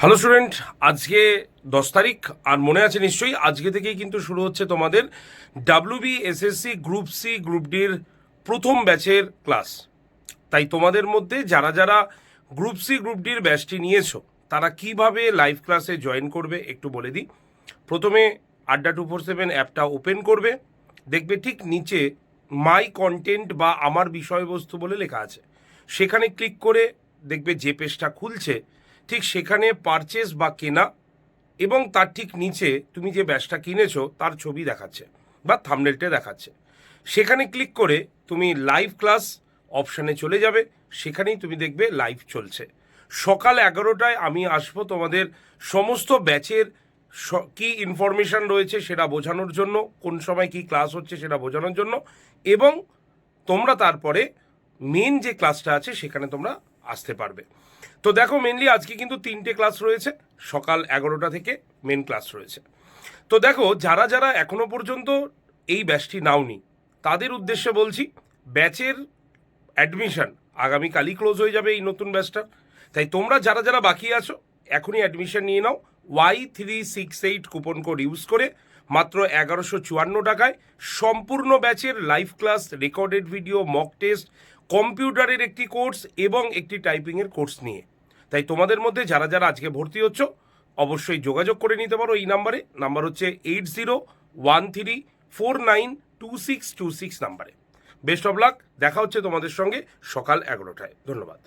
Hello student, আজকে 10 তারিখ। আর মনে আছে নিশ্চয়ই আজকে থেকেই কিন্তু শুরু হচ্ছে তোমাদের WB SSC group C group ডির প্রথম ব্যাচের ক্লাস। তাই তোমাদের মধ্যে যারা যারা গ্রুপ সি গ্রুপ ডির ব্যাচটি নিয়েছো তারা কিভাবে লাইভ ক্লাসে জয়েন করবে একটু বলে দিই। প্রথমে Adda247 অ্যাপটা ওপেন করবে, দেখবে ঠিক নিচে মাই কন্টেন্ট বা আমার বিষয়বস্তু বলে লেখা আছে। সেখানে ক্লিক করে দেখবে যে পেজটা খুলছে ঠিক সেখানে পারচেস বা কেনা এবং তার ঠিক নিচে তুমি যে ব্যাচটা কিনেছো তার ছবি দেখাচ্ছে বা থাম্বনেলটা দেখাচ্ছে। সেখানে ক্লিক করে তুমি লাইভ ক্লাস অপশানে চলে যাবে, সেখানেই তুমি দেখবে লাইভ চলছে। সকাল 11টায় আমি আসবো তোমাদের সমস্ত ব্যাচের কি ইনফরমেশান রয়েছে সেটা বোঝানোর জন্য, কোন সময় কি ক্লাস হচ্ছে সেটা বোঝানোর জন্য, এবং তোমরা তারপরে মেন যে ক্লাসটা আছে সেখানে তোমরা আসতে পারবে। তো দেখো, মেনলি আজকে কিন্তু 3টে ক্লাস রয়েছে, সকাল 11টা থেকে মেন ক্লাস রয়েছে। তো দেখো, যারা যারা এখনো পর্যন্ত এই ব্যাচটি নাওনি তাদের উদ্দেশ্যে বলছি, ব্যাচের অ্যাডমিশন আগামীকালই ক্লোজ হয়ে যাবে এই নতুন ব্যাচটা। তাই তোমরা যারা যারা বাকি আছো এখনই অ্যাডমিশন নিয়ে নাও। Y368 কুপন কোড ইউজ করে মাত্র 1154 টাকায় সম্পূর্ণ ব্যাচের live class, recorded video, mock test, কম্পিউটারের একটি কোর্স এবং একটি টাইপিংয়ের কোর্স নিয়ে। তাই তোমাদের মধ্যে যারা যারা আজকে ভর্তি হচ্ছ অবশ্যই যোগাযোগ করে নিতে পারো এই নাম্বারে। নাম্বার হচ্ছে 8013492626 নাম্বারে। বেস্ট অফ লাক, দেখা হচ্ছে তোমাদের সঙ্গে সকাল 11টায়। ধন্যবাদ।